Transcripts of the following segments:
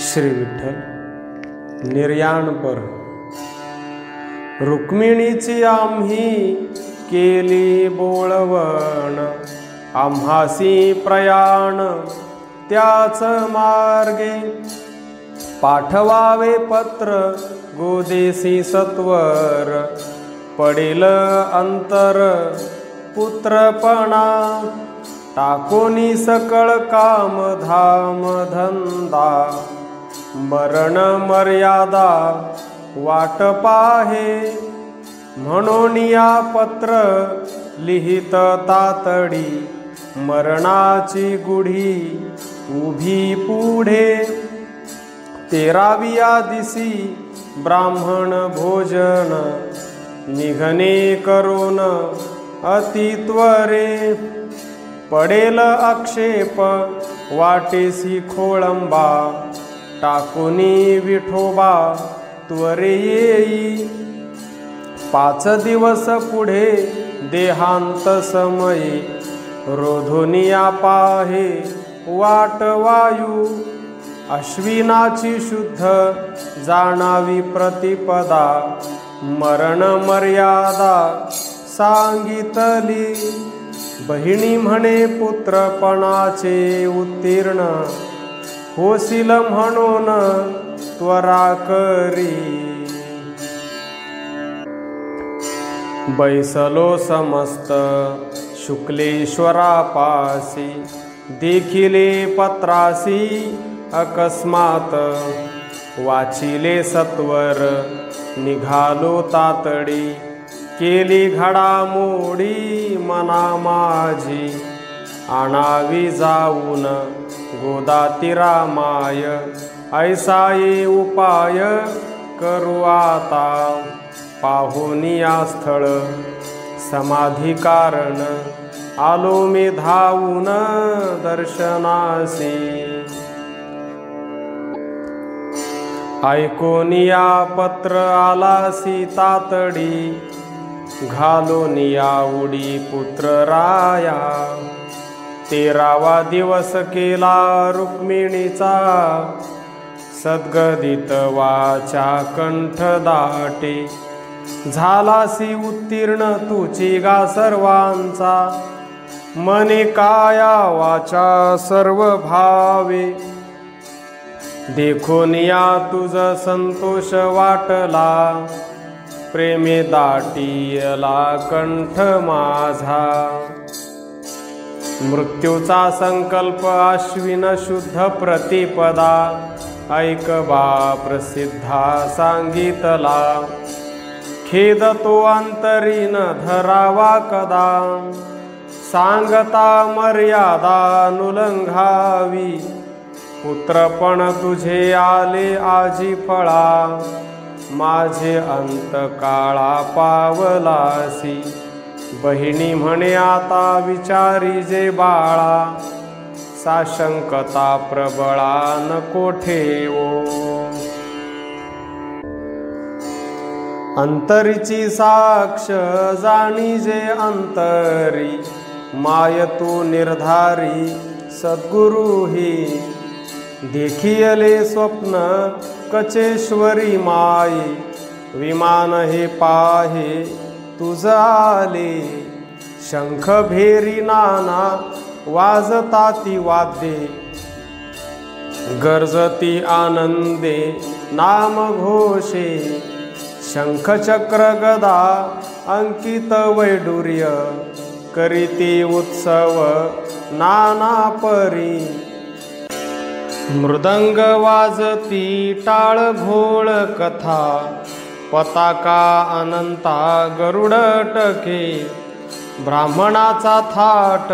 श्री विठ्ठल निर्याणपर रुक्मिणीची आम्ही केली बोळवण, आम्हासी प्रयाण त्याच मार्गे, पाठवावे पत्र गोदेसी सत्वर, पडेल अंतर पुत्रपणा, टाकोनी सकळ काम धाम धंदा, मरण मर्यादा वाट पाहे, म्हणून या पत्र लिहित तातडी, मरणाची गुढी उभी पुढे, 13व्या दिसी ब्राह्मण भोजन, निघणे करून अतित्वरे, पडेल आक्षेप वाटेसी खोळंबा, टाकुनी विठोबा त्वरे येई, 5 दिवस पुढे देहांत समयी, रोधोनिया पाहे वाट वायू, अश्विनाची शुद्ध जाणावी प्रतिपदा, मरण मर्यादा सांगितली, बहिणी म्हणे पुत्रपणाचे उत्तीर्ण, होशील म्हणून त्वरा करी, बैसलो समस्त शुक्लेश्वरापासी, देखिले पत्रासी अकस्मात, वाचिले सत्वर निघालो तातडी, केली घडामोडी मना माझी, आणावी जाऊन गोदातीरा माय, ऐसा ये उपाय करू आता, पाहुनिया स्थळ समाधी कारण, आलो मी धावून दर्शनासी, ऐकोनिया पत्र आलासी तातडी, घालोनिया उडी पुत्र राया, 13वा दिवस केला रुक्मिणीचा, सद्गदित वाचा कंठ दाटे, झालासी उत्तीर्ण तुची गा सर्वांचा, मने काया वाचा सर्व भावे, देखोनिया तुझ संतोष वाटला, प्रेमे दाटीयला कंठ माझा, मृत्यूचा संकल्प आश्विन शुद्ध प्रतिपदा, ऐकबा प्रसिद्धा सांगितला, खेद तो अंतरीन धरावा कदा, सांगता मर्यादा नुलंघावी, पुत्रपण तुझे आले आजी फळा, माझे अंतकाळा पावलासी, बहिणी म्हणे आता विचारी जे बाळा, साशंकता प्रबळा नको ठेवो, अंतरीची साक्ष जाणी जे अंतरी, माय तू निर्धारी सद्गुरु ही, देखियले स्वप्न कचेश्वरी माई, विमान हे पाहे तुझ आले, शंख भेरी नाना वाजताती वाद्ये, गर्जती आनंदे नाम घोषे, शंख चक्र गदा अंकित वैडूर्य, करीती उत्सव नाना परी, मृदंग वाजती टाळ घोळ कथा, पताका अनंता गरुड टके, ब्राह्मणाचा थाट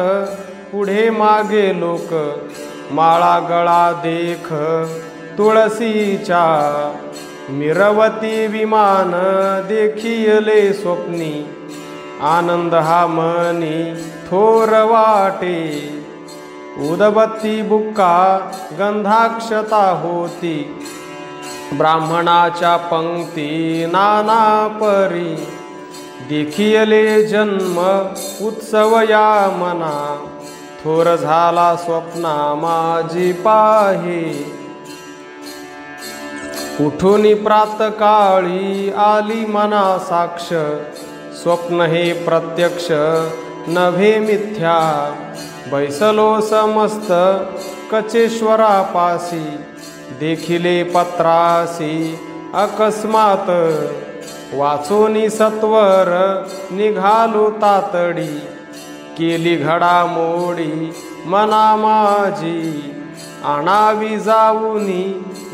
पुढे मागे लोक, माळा गळा देख तुळशीच्या, मिरवती विमान देखियले स्वप्नी, आनंद हा मनी थोर वाटे, उदबत्ती बुक्का गंधाक्षता होती, ब्राह्मणाच्या पंक्ती नाना परी, देखियले जन्म उत्सव या मना, थोर झाला स्वप्ना माझी पाहे, उठून प्रातकाळी आली मना साक्ष, स्वप्न हे प्रत्यक्ष नभे मिथ्या. बैसलो समस्त कचेश्वरापासी, देखिले पत्रासी अकस्मात. वाचोनी सत्वर निघालो तातडी, केली घडामोडी मना माझी. आणावी जाऊनी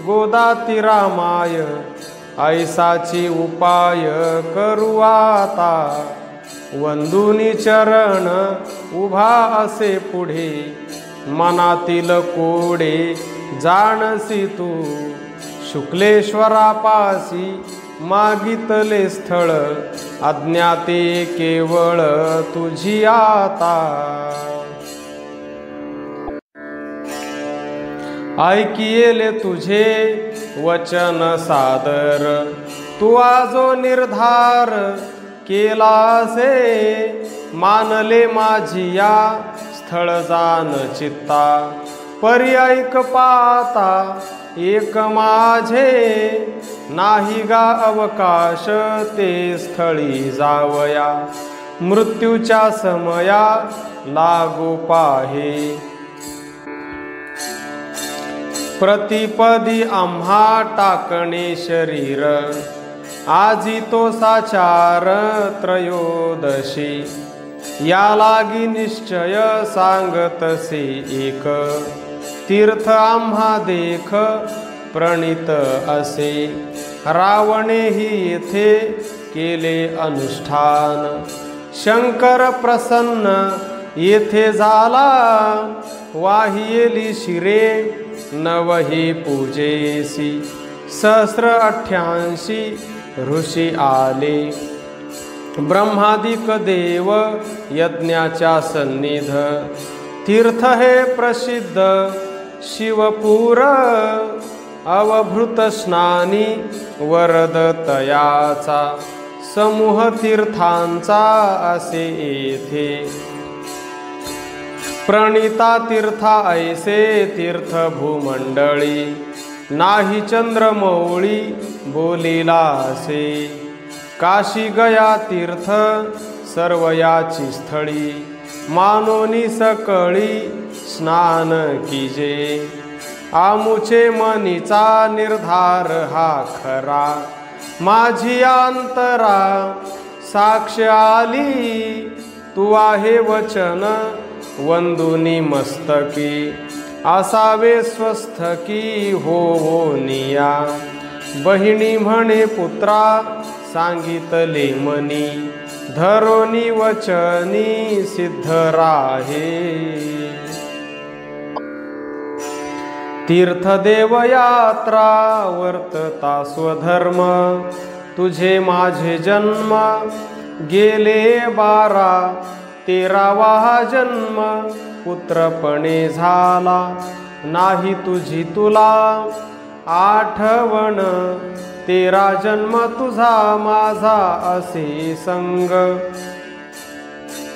गोदाती रामाय, ऐसाची उपाय करू आता. वंदुनी चरण उभा असे पुढे, मनातील कोडे जाणसी तू. शुक्लेश्वरापासी मागितले स्थळ, अज्ञाते केवळ तुझी आता. ऐकिले तुझे वचन सादर, तू आजो निर्धार केलासे. मानले माझिया स्थळ जान चित्ता, पर्यायिक पाता एक माझे. नाही गा अवकाश ते स्थळी जावया, मृत्यूच्या समया लागू पाहे. प्रतिपदी आम्हा टाकणे शरीर, आजी तो साचार त्रयोदशी. या लागी निश्चय सांगतसे एक, तीर्थ आम्हा देख प्रणित असे. रावणेही येथे केले अनुष्ठान, शंकर प्रसन्न येथे झाला. वाहियेली शिरे नवही पूजेसी, सहस्रअठ्ठ्याऐंशी ऋषी आले. ब्रह्मादिक देव यज्ञाच्या सन्निध, तीर्थ हे प्रसिद्ध शिवपूर. अवभृत स्नानी वरद तयाचा, समूह तीर्थांचा असे येथे. प्रणिता तीर्था ऐसे तीर्थ भूमंडळी, नाही चंद्रमौळी बोलिला असे. काशी गया तीर्थ सर्व याची स्थळी, मानोनी सकळी स्नान कीजे. आमुचे मनीचा निर्धार हा खरा, माझी अंतरा साक्ष आली. तू आहे वचन वंदुनी मस्तकी, असावे स्वस्थकी होवो निया. बहिणी म्हणे पुत्रा सांगितले मनी, धरोनी वचनी सिद्ध राहे. तीर्थदेव यात्रा वर्तता स्वधर्म, तुझे माझे जन्म गेले 12. 13वा जन्म पुत्रपणे झाला, नाही तुझी तुला आठवण. 13 जन्म तुझा माझा असे संग,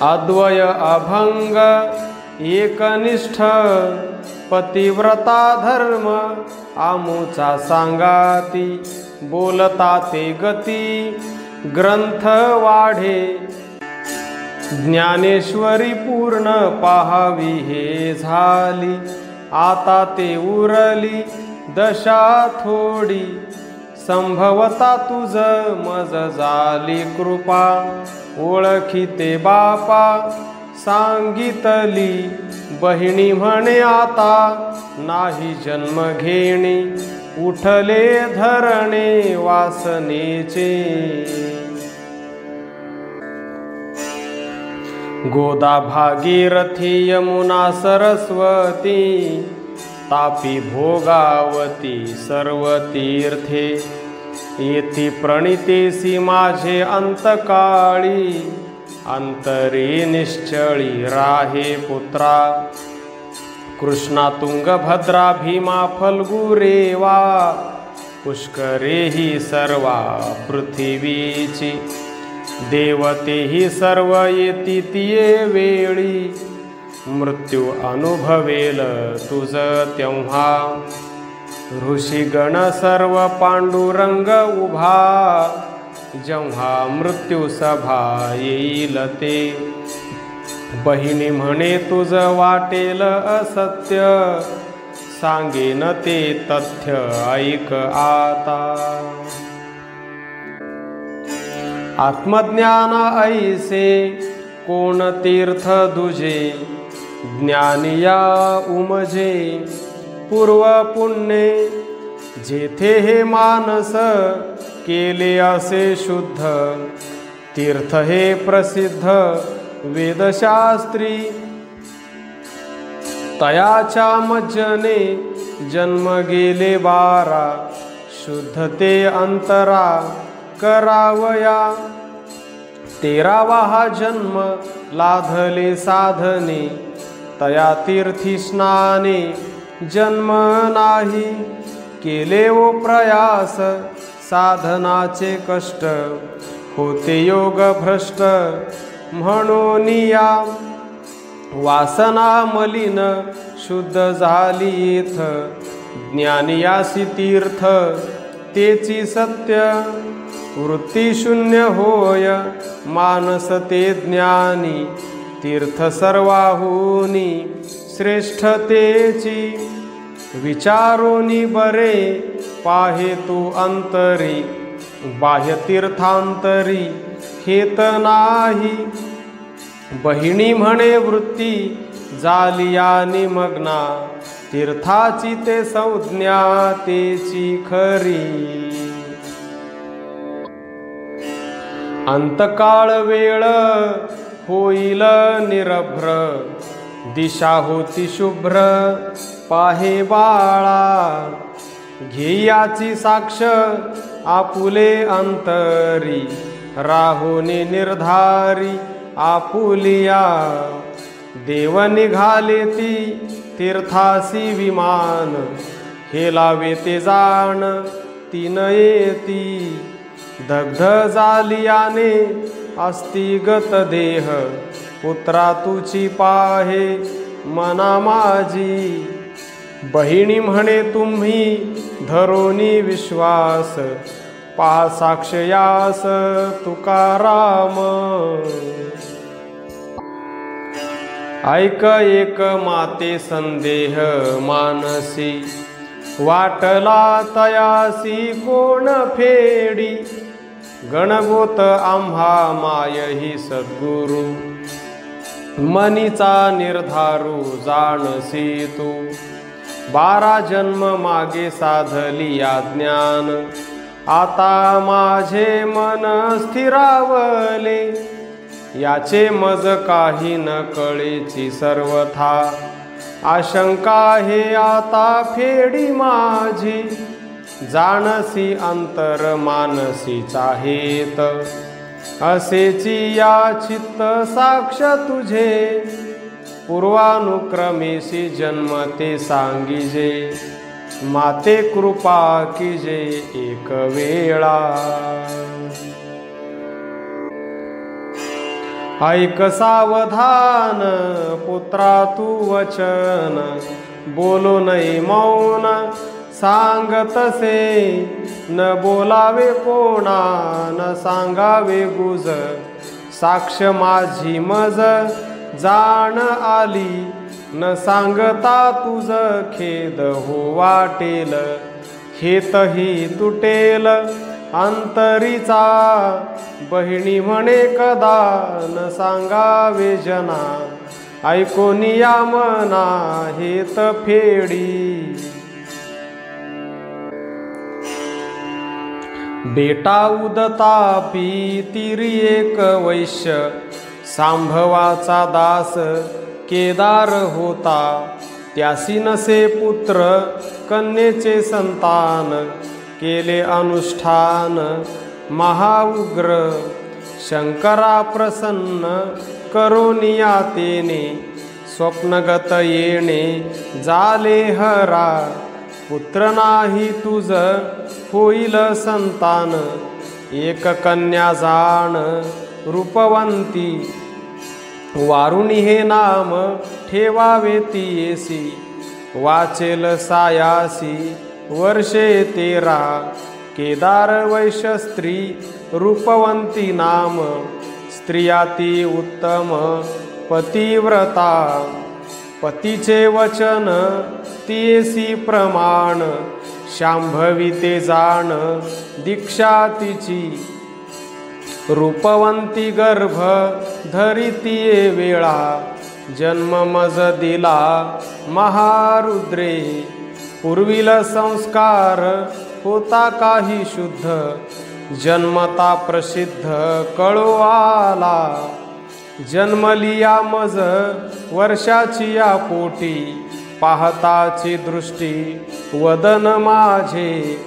अद्वय अभंग एकनिष्ठ. पतिव्रता धर्म आमुचा सांगाती, बोलता ते गती ग्रंथ वाढे. ज्ञानेश्वरी पूर्ण पाहावी हे झाली, आता ते उरली दशा थोडी. संभवता तुझ मज झाली कृपा, ओळखीते बापा सांगितली. बहिणी म्हणे आता नाही जन्म घेणे, उठले धरणे वासनेचे. गोदा भागीरथी यमुना सरस्वती, तापी भोगावती सर्व तीर्थे. येथे प्रणितेसी माझे अंतकाळी, अंतरे निश्चळी राहे पुत्रा. कृष्णा तुंगभद्रा भीमा फल्गु रेवा, पुष्करे ही सर्वा पृथ्वीची. देवतेही सर्व येती तिये वेळी, मृत्यू अनुभवेल तुझ तेव्हा. ऋषीगण सर्व पांडुरंग उभा, जेव्हा मृत्यू सभा येईल ते. बहिणी म्हणे तुझ वाटेल असत्य, सांगेन ते तथ्य ऐक आता. आत्मज्ञान ऐसे कोण तीर्थ दुजे, ज्ञानिया उमजे पूर्व पुण्ये. जेथे हे मानस केले असे शुद्ध, तीर्थ हे प्रसिद्ध वेदशास्त्री. तयाच्या मज्जने जन्म गेले 12, शुद्ध ते अंतरा करावया. 13वा हा जन्म लाधले साधने, तया तीर्थी स्नाने जन्म नाही. केले ओ प्रयास साधनाचे कष्ट, होते योग भ्रष्ट म्हणून या. वासना मलिन शुद्ध झाली येथ, ज्ञानियासी तीर्थ तेची सत्य. वृत्ती शून्य होय मानस ते ज्ञानी, तीर्थ सर्वाहुनी श्रेष्ठ तेची. विचारोनी बरे पाहे तू अंतरी, बाह्य तीर्थांतरी हेत नाही. बहिणी म्हणे वृत्ती जालिया निमग्ना, तीर्थाची ते संज्ञा तेची खरी. अंतकाळ वेळ होईल निरभ्र, दिशा होती शुभ्र पाहे बाळा. घेयाची साक्ष आपुले अंतरी, राहुनी निर्धारी आपुलिया. देव निघाले ती तीर्थासी विमान, हे लावे ते जाण तीन येती. दग्ध जालियाने अस्तिगत देह, पुत्रा तुची पाहे मना माझी. बहिणी म्हणे तुम्ही धरोनी विश्वास, पहा साक्षयास तुकाराम. ऐक एक माते संदेह मानसी, वाटला तयासी कोण फेडी. गणगोत आम्हा मायही सद्गुरु, मनीचा निर्धारू जाणसी तू. 12 जन्म मागे साधली ज्ञान, आता माझे मन स्थिरावले. याचे मज काही न कळेची सर्वथा, आशंका हे आता फेडी माझी. जाणसी अंतर मानसी चाहेत, असेची या चित्त साक्ष तुझे. पूर्वानुक्रमेशी जन्म ते सांगिजे, माते कृपा कीजे एक वेळा. ऐक सावधान पुत्रा तू वचन, बोलो नाही मौन सांगतसे. न बोलावे कोणा न सांगावे गुज, साक्ष माझी मज जाण आली. न सांगता तुझ खेद हो वाटेल, हेतही तुटेल अंतरीचा. बहिणी म्हणे कदा न सांगावे जना, ऐकोनिया मना हेत फेडी. बेटा उदतापी तिरी एक वैश्य, सांभवाचा दास केदार होता. त्यासी नसे पुत्र कन्येचे संतान, केले अनुष्ठान महाउग्र. शंकरा प्रसन्न करोनिया तेने, स्वप्नगत येणे जाले हरा. पुत्र नाही तुझ होईल संतान, एक कन्या जाण रूपवंती. वारुणी हे नाम ठेवावे तियेसी, वाचेल सायासी वर्षे 13 केदार वैश्य स्त्री रूपवंती नाम स्त्रियाती उत्तम पतिव्रता पतीचे वचन तियेसी प्रमाण शांभवी ते जाण दीक्षा तिची रूपवंती गर्भ धरितीये वेळा जन्म मज दिला महारुद्रे पूर्वील संस्कार होता काही शुद्ध जन्मता प्रसिद्ध कळो आला जन्मलिया मज वर्षाची या पोटी पाहताची दृष्टी वदन माझे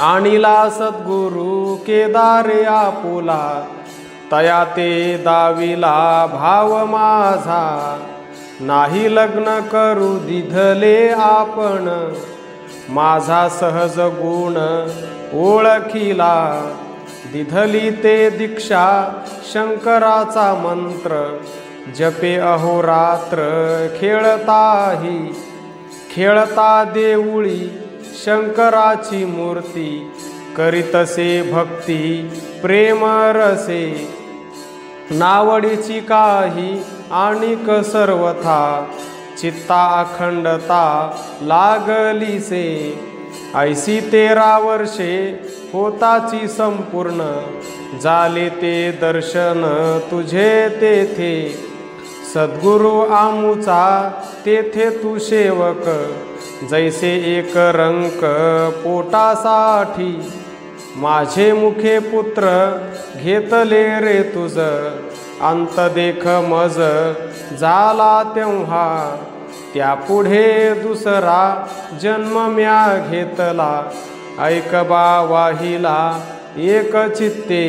आणिला सद्गुरु केदारे आपुला तया ते दाविला भाव माझा नाही लग्न करू दिधले आपण माझा सहज गुण ओळखिला दिधली ते दीक्षा शंकराचा मंत्र जपे अहोरात्र खेळता देऊळी शंकराची मूर्ती करीतसे भक्ती प्रेम रसे नावडीची काही आणिक सर्वथा चित्ता अखंडता लागलीसे ऐसी 13 वर्षे होताची संपूर्ण झाले ते दर्शन तुझे तेथे सद्गुरु आमुचा तेथे तू सेवक जैसे एक रंक पोटासाठी माझे मुखे पुत्र घेतले रे तुझ अंत देख मज झाला तेव्हा त्यापुढे दुसरा जन्म म्या घेतला ऐकबा वाहिला एक चित्ते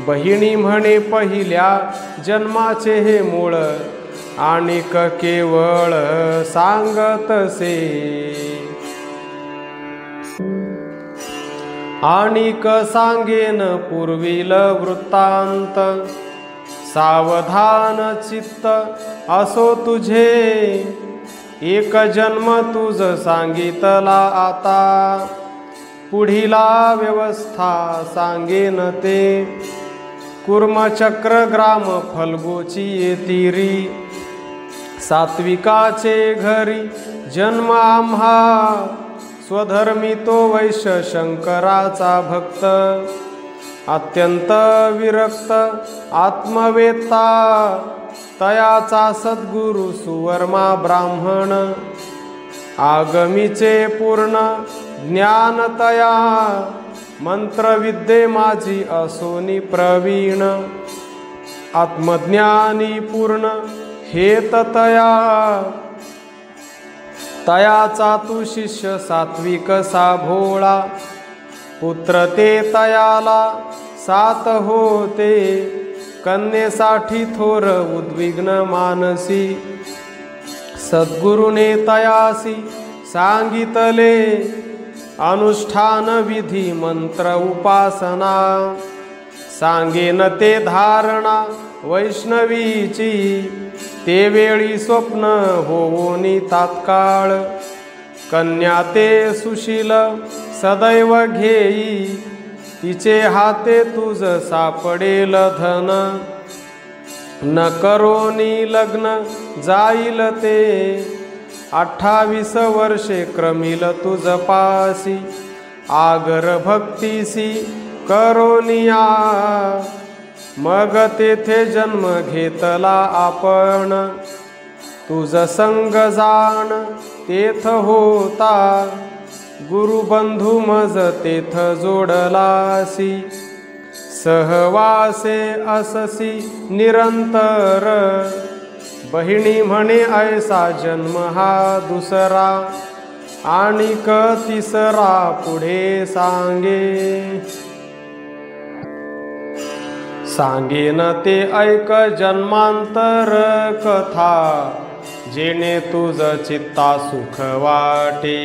बहिणी म्हणे पहिल्या जन्माचे हे मूळ आणिक केवळ सांगतसे आणिक सांगेन पूर्वील वृत्तांत सावधान चित्त असो तुझे एक जन्म तुझ सांगितला आता पुढीला व्यवस्था सांगेन ते कुर्मचक्र ग्राम फल्गोची येतिरी सात्विकाचे घरी जन्म आम्हा स्वधर्मी तो वैश्य शंकराचा भक्त अत्यंत विरक्त आत्मवेत्ता तयाचा सद्गुरु सुवर्मा ब्राह्मण आगमीचे पूर्ण ज्ञान तया मंत्रविद्ये माझी असोनी प्रवीण आत्मज्ञानी पूर्ण हेत तयाचा तू शिष्य सात्विक सा भोळा पुत्र ते तयाला 7 होते कन्येसाठी थोर उद्विग्न मानसी सद्गुरुने तयासी सांगितले अनुष्ठान विधी मंत्र उपासना सांगेन ते धारणा वैष्णवीची ते वेळी स्वप्न होवोनी तात्काळ कन्या ते सुशील सदैव घेई तिचे हाते तुझ सापडेल धन न करोनी लग्न जाईल ते 28 वर्षे क्रमिल तुझ पासी आगर भक्तीसी करोनिया मग तेथे जन्म घेतला आपण तुझ संग जाण तेथ होता गुरुबंधू मज तेथ जोडलासी सहवासे अससी निरंतर बहिणी म्हणे ऐसा जन्म हा दुसरा आणिक तिसरा पुढे सांगेन ते ऐक जन्मांतर कथा जेणे तुझ चित्ता सुख वाटे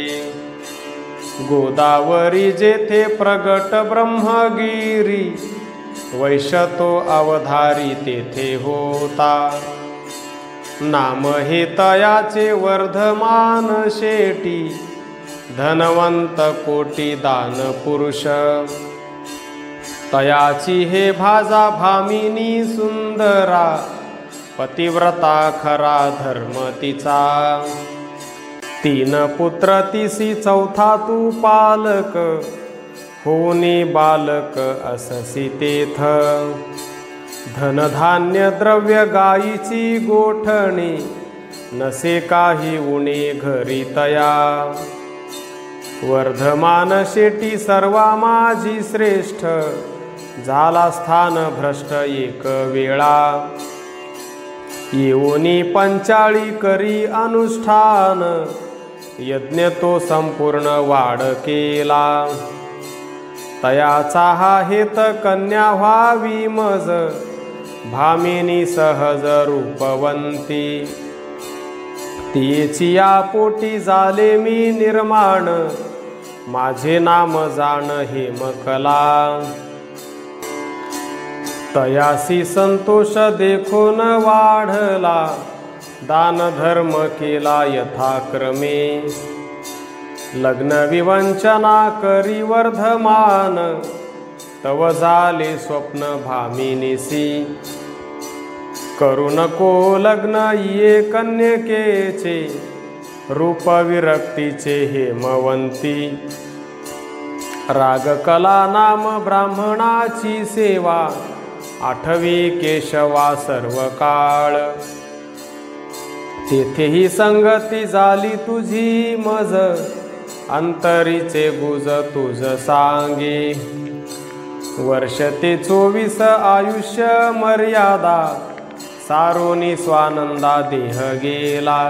गोदावरी जेथे प्रगट ब्रह्मगिरी वैश्य तो अवधारी तेथे होता नाम हे तयाचे वर्धमान शेटी धनवंत कोटी दान पुरुष। तयाची हे भाजा भामिनी सुंदरा, पतिव्रता खरा धर्म तिचा। 3 पुत्र तिसी चौथा तू पालक, होनी बालक अससी तेथ। धनधान्य द्रव्य गायीची गोठणी, नसे काही उणे घरी तया। वर्धमान शेटी सर्वा माझी श्रेष्ठ, झाला स्थान भ्रष्ट एक वेळा। येऊनी 45 करी अनुष्ठान, यज्ञ तो संपूर्ण वाढ केला। तयाचा हा हेत कन्या व्हावी मज, भामिनी सहज रूपवंती। तिची या पोटी झाले मी निर्माण, माझे नाम जाण हेमकला। तयासी संतोष देखून वाढला, दान धर्म केला यथाक्रमे। लग्न विवंचना करी वर्धमान, तव झाले स्वप्न भामिनीसी। करू नको लग्न ये कन्यकेचे, रूप विरक्तीचे हेमवंती। रागकला नाम ब्राह्मणाची सेवा, आठवी केशवा सर्व काळ। तेथेही संगती झाली तुझी मज, अंतरीचे गुज तुझ सांगे। वर्ष ते 24 आयुष्य मर्यादा, सारोनी स्वानंदा देह गेला।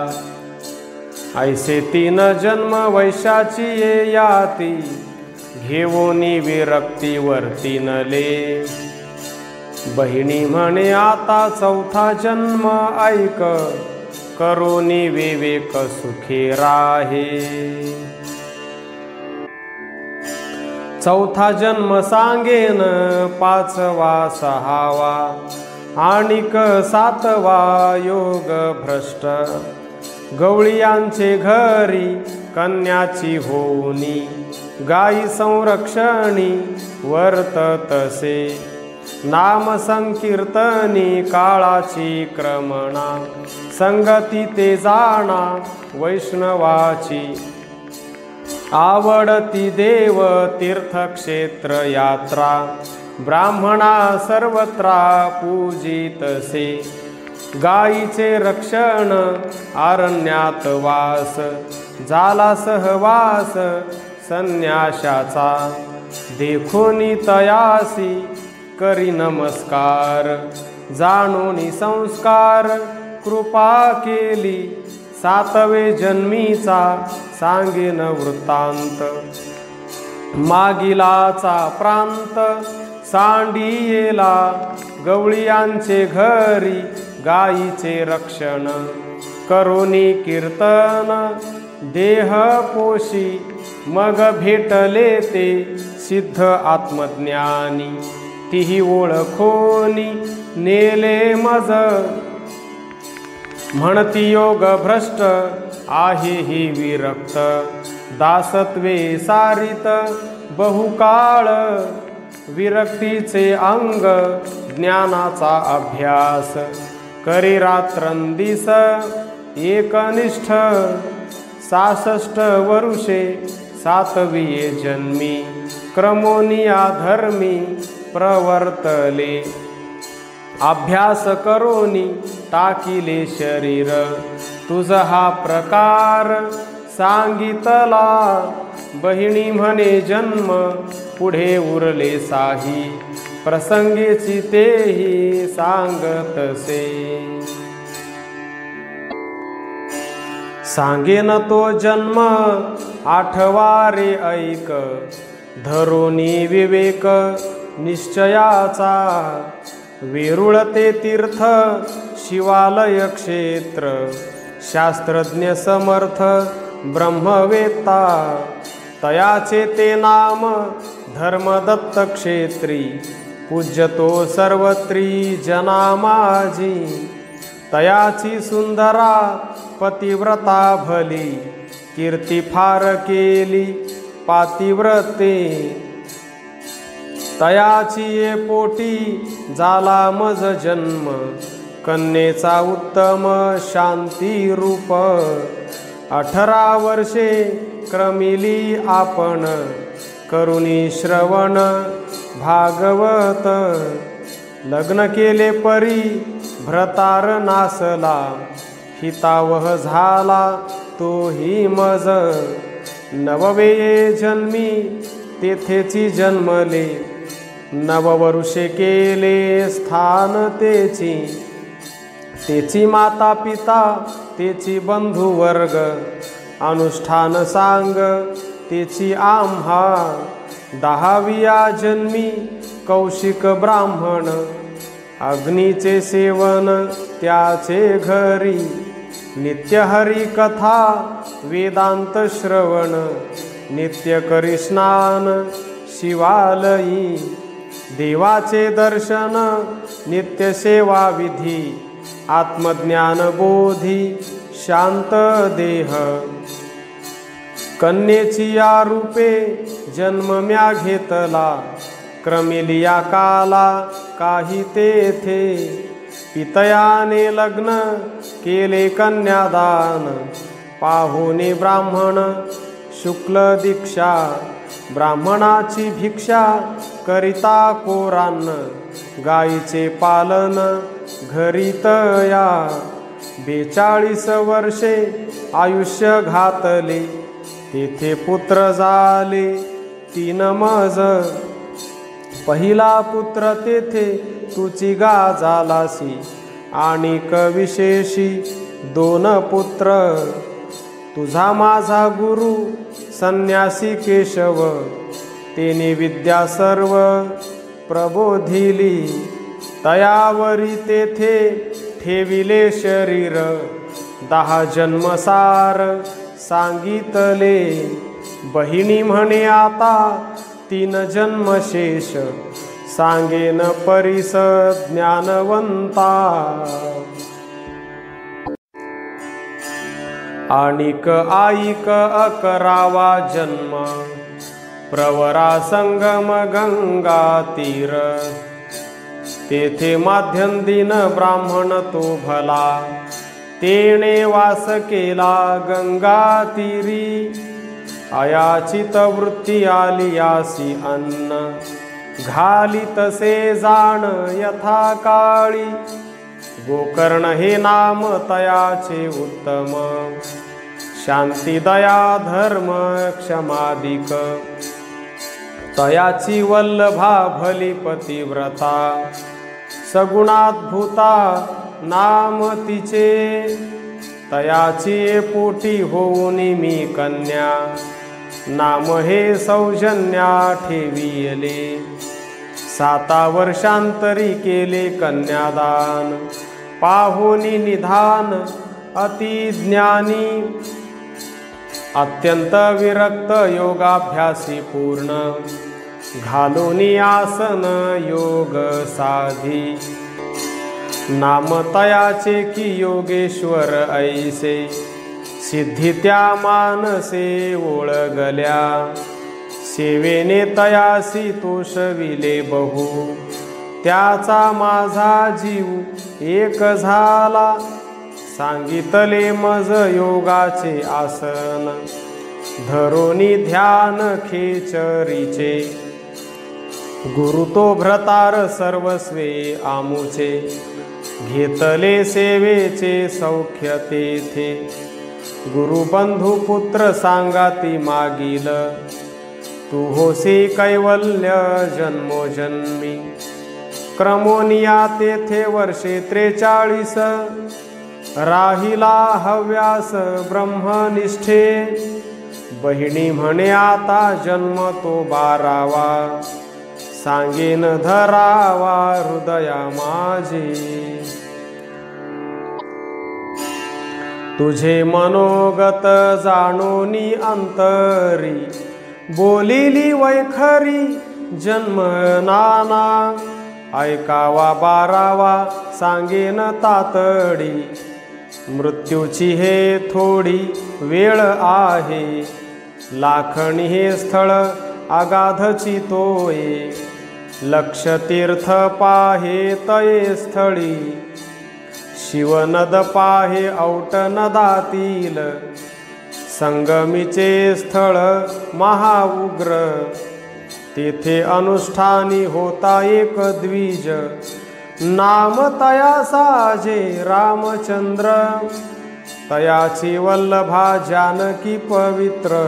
ऐसे 3 जन्म वैशाची ये याती, घेऊनी विरक्ती वर्तिनले। बहिणी म्हणे आता चौथा जन्म ऐक, करोनी विवेक सुखे राहे। चौथा जन्म सांगेन 5वा 6वा, आणिक 7वा योग भ्रष्ट। गवळियांचे घरी कन्याची होनी, गायी संरक्षणी वर्ततसे। नाम संकीर्तनी काळाची क्रमणा, संगती ते जाणा वैष्णवाची। आवडती देव तीर्थक्षेत्र यात्रा, ब्राह्मणा सर्वत्रा पूजितसे। गायीचे रक्षण अरण्यात वास, झाला सहवास संन्याशाचा। देखोनी तयासी करी नमस्कार, जाणोनी संस्कार कृपा केली। 7वे जन्मीचा सांगेन वृत्तांत, मागिलाचा प्रांत सांडियेला। गवळियांचे घरी गायीचे रक्षण, करोनी कीर्तन देह पोशी। मग भेटले ते सिद्ध आत्मज्ञानी, तिही ओळखोनी नेले मज। म्हणती योग भ्रष्ट आहे ही विरक्त, दासत्वे सारित बहुकाळ। विरक्तीचे अंग ज्ञानाचा अभ्यास, करी रात्रंदिस एकनिष्ठ। 66 वरुषे 7वी जन्मी, क्रमोनिया धर्मी प्रवर्तले। अभ्यास करोनी टाकिले शरीर, तुझ हा प्रकार सांगितला। बहिणी म्हणे जन्म पुढे उरले साही, प्रसंगीची तेही सांगतसे। सांगेन तो जन्म 8वा रे ऐक, धरोनी विवेक निश्चयाचा। वेरुळते तीर्थ शिवालय क्षेत्र, शास्त्रज्ञ समर्थ ब्रह्मवेत्ता। तयाचे ते नाम धर्मदत्त क्षेत्री, पूज्यतो सर्वत्री जना माझी। तयाची सुंदरा पतिव्रता भली, कीर्ती फार केली पातिव्रते, तयाची ये पोटी झाला मज जन्म, कन्येचा उत्तम शांती रूप, 18 वर्षे क्रमिली आपण, करुणी श्रवण भागवत, लग्न केले परी भ्रतार नासला, हितावह झाला तोही मज, नववे जन्मी तेथेची जन्मले, नववर्षे केले स्थान तेची, तेची माता पिता तेची बंधू वर्ग, अनुष्ठान सांग तेची आम्हा, 10व्या जन्मी कौशिक ब्राह्मण, अग्नीचे सेवन त्याचे घरी, नित्य हरी कथा वेदांत श्रवण, नित्य करी स्नान शिवालयी, देवाचे दर्शन नित्य सेवा विधी, आत्मज्ञान बोधी शांत देह, कन्येची या रूपे जन्म म्या घेतला, क्रमिलिया काला काही तेथे, पितयाने लग्न केले कन्यादान, पाहुणे ब्राह्मण शुक्ल दीक्षा, ब्राह्मणाची भिक्षा करिता कोरान्न, गायीचे पालन घरीतया, 42 वर्षे आयुष्य घातले, तेथे पुत्र झाले 3 मज, पहिला पुत्र तेथे तुची गा झालासी, आणि विशेषी 2 पुत्र, तुझा माझा गुरु संन्यासी केशव, तेने विद्या सर्व प्रबोधिली, तयावरी तेथे ठेविले शरीर, 10 जन्मसार सांगितले, बहिणी म्हणे आता 3 जन्म शेष, सांगेन परिस ज्ञानवंता, आणिक आईक 11वा जन्म, प्रवरा संगम गंगा तीर, तेथे माध्यम दिन ब्राह्मण तो भला, तेने वास केला गंगा तीरी, अयाचित वृत्ती आली यासी अन्न, घाली तसे जाण यथा काळी, गोकर्ण हे नाम तयाचे उत्तम, शांती दया धर्म क्षमादिक, तयाची वल्लभा भली पतिव्रता, सगुणाद्भुता नाम तिचे, तयाची पोटी होऊन मी कन्या, नाम हे सौजन्या ठेविले, 7 वर्षांतरी केले कन्यादान, पाहुनी निधान अति ज्ञानी, अत्यंत विरक्त योगाभ्यासी पूर्ण, घालूनी आसन योग साधी, नाम तयाचे की योगेश्वर ऐसे, सिद्धी त्या मानसे ओळगल्या, सेवेने तयासी तोषविले बहु, त्याचा माझा जीव एक झाला, सांगितले मज योगाचे आसन, धरोनी ध्यान खेचरीचे, गुरु तो भ्रतार सर्वस्वे आमुचे, घेतले सेवेचे सौख्य तेथे, गुरुबंधू पुत्र सांगाती मागील, तू होसी कैवल्य जन्मोजन्मी, क्रमोनिया तेथे वर्षे 43, राहिला हव्यास ब्रह्मनिष्ठे, बहिणी म्हणे आता जन्म तो 12वा, सांगेन धरावा हृदया माझे, तुझे मनोगत जाणोनी अंतरी, बोलिली वैखरी जन्म नाना, ऐकावा 12वा सांगेन तातडी, मृत्यूची हे थोडी वेळ आहे, लाखणी हे स्थळ अगाधची तोये, लक्ष तीर्थ पाहे तये स्थळी, शिवनद पाहे औट नदातील, संगमीचे स्थळ महाउग्र, तेथे अनुष्ठानी होता एक द्विज, नाम तया साजे रामचंद्र, तयाची वल्लभा जानकी पवित्र,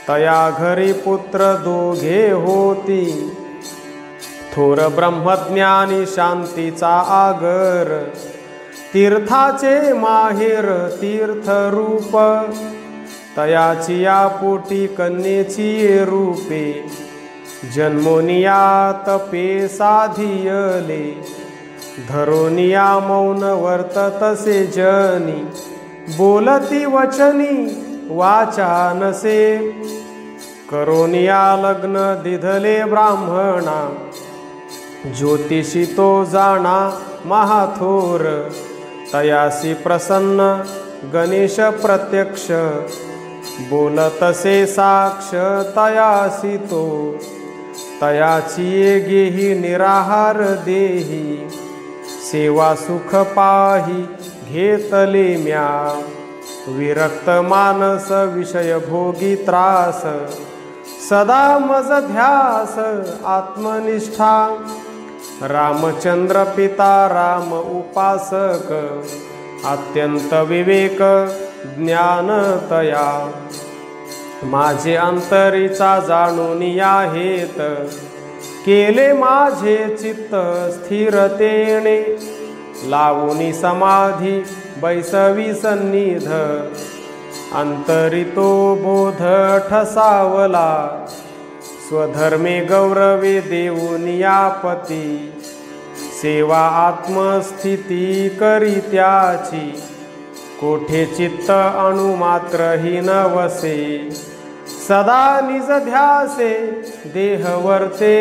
तया घरी पुत्र दोघे होती, थोर ब्रह्मज्ञानी शांतीचा आगर, तीर्थाचे माहेर तीर्थरूप, तयाची या पोटी कन्येची रूपे, जन्मोनिया तपे साधियले, धरोनिया मौन वर्ततसे जनी, बोलती वचनी वाचा नसे, करोनिया लग्न दिधले ब्राह्मणा, ज्योतिषी तो जाणा महाथोर, तयासी प्रसन्न गणेश प्रत्यक्ष, बोलतसे साक्ष तयासी तो, तयाची गेही निराहार देही, सेवा सुख पाही घेतले म्या, विरक्त मानस विषय भोगी त्रास, सदा मज ध्यास आत्मनिष्ठा, रामचंद्र पिता राम उपासक, अत्यंत विवेक ज्ञान तया, माझे अंतरीचा जाणून हेत, केले माझे चित्त स्थिरतेने, लावूनी समाधी बैसवी सन्निध, अंतरितो बोध ठसावला, स्वधर्मे गौरवे देऊनियापती, सेवा आत्मस्थिती करित्याची, कोठे चित्त अणुमात्रही न वसे, सदा निज ध्यासे देह वर्ते,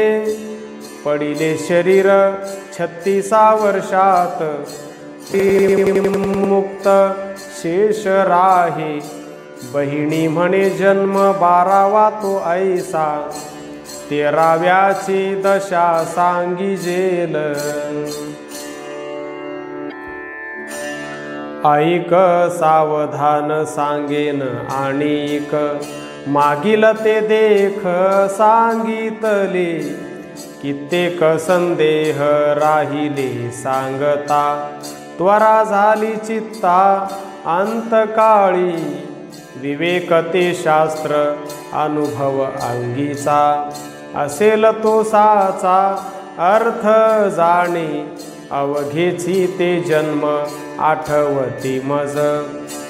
पडिले शरीर 36 वर्षात, मुक्त शेष राहे, बहिणी म्हणे जन्म 12वा तो ऐसा, 13व्याची दशा सांगिजेल, ऐक सावधान सांगेन आणिक, मागील ते देख सांगितले, कित्येक संदेह राहिले सांगता, त्वरा झाली चित्ता अंतकाळी, विवेक ते शास्त्र अनुभव अंगीचा, असेल तो साचा अर्थ जाणे, अवघेची ते जन्म आठवती मज,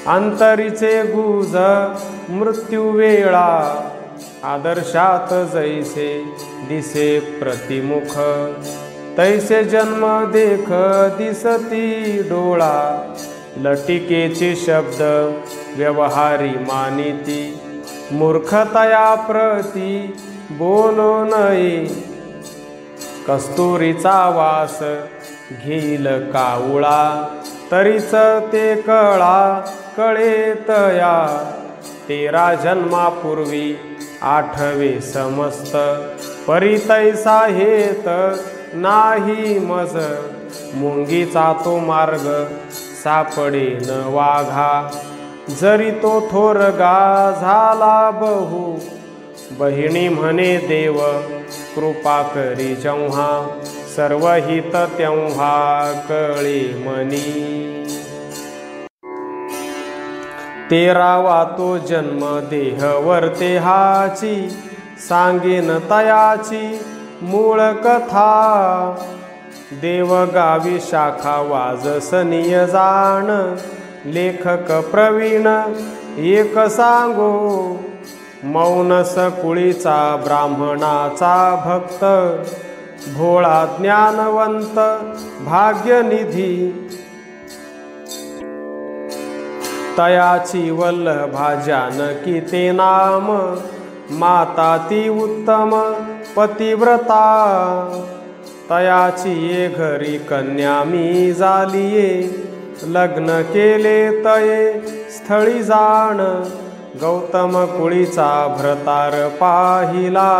अंतरीचे गुज मृत्यू वेळा, आदर्शात जैसे दिसे प्रतिमुख, तैसे जन्म देख दिसती डोळा, लटिकेचे शब्द व्यवहारी मानिती, मूर्खतया प्रती बोलो नये, कस्तुरीचा वास घेईल कावळा, तरीच ते कळा कळेतया, 13 जन्मापूर्वी 8वे समस्त, परितैसा हेत नाही मज, मुंगीचा तो मार्ग सापडे न वाघा, जरी तो थोरगा झाला बहु, बहिणी म्हणे देव कृपा करी जेव्हा, सर्व हित तेव्हा कळे मनी, 13वा तो जन्म देह वर्ते हाची, सांगेन तयाची मूळ कथा, देवगावी शाखा वाजसनीय जाण, लेखक प्रवीण एक सांगो, मौन सकुळीचा ब्राह्मणाचा भक्त, भोळा ज्ञानवंत भाग्यनिधी, तयाची वल्लभा जानकी ते नाम, माता ती उत्तम पतिव्रता, तयाची ये घरी कन्या मी झालिये, लग्न केले तये स्थळी जाण, गौतम कुळीचा भ्रतार पाहिला,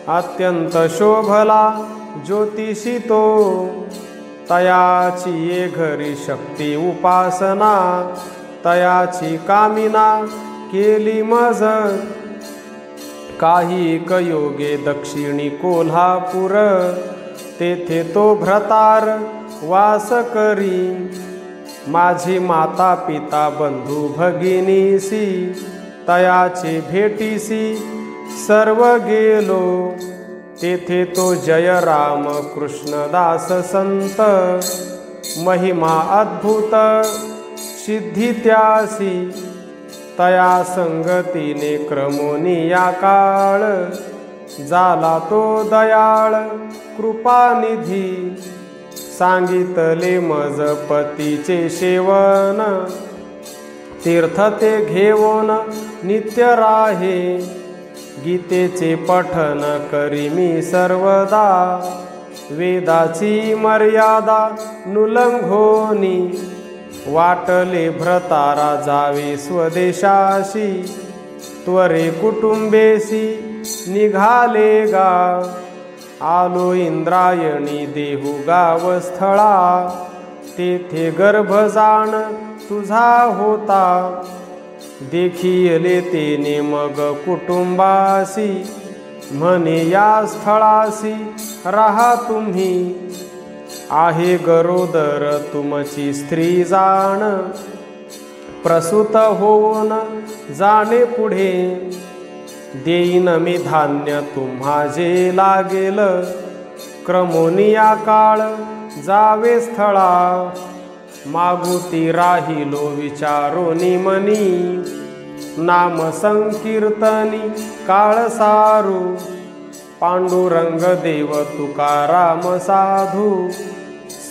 अत्यंत शोभला ज्योतिषी तो, तयाची ये घरी शक्ती उपासना, तयाची कामिना केली मज, काही कयोगे दक्षिणी कोल्हापूर, तेथे तो भ्रतार वास करी, माझी माता पिता बंधू भगिनीसी, तयाचे भेटीसी सर्व गेलो, तेथे तो जय राम कृष्णदास संत, महिमा अद्भुत सिद्धी त्यासी, तया संगतीने क्रमोनी या काळ, झाला तो दयाळ कृपानिधी, सांगितले मज पतीचे सेवन, तीर्थ ते घेऊन नित्य राहे, गीतेचे पठन करी मी सर्वदा, वेदाची मर्यादा नुलंघोनी, वाटले भ्रतारा जावे स्वदेशाशी, त्वरे कुटुंबेसी निघाले गा, आलो इंद्रायणी देहू गाव स्थळा, तेथे गर्भजाण तुझा होता, देखिले तेने मग कुटुंबासी, म्हणे या स्थळासी राहा तुम्ही, आहे गरोदर तुमची स्त्री जाण, प्रसूत होऊन जाणे पुढे, देईन मी धान्य तुम्हा जे लागेल, क्रमोनिया काळ जावे स्थळा, मागुती राहिलो विचारोनी मनी, नाम संकीर्तनी काळ सारू, पांडुरंग देव तुकाराम साधू,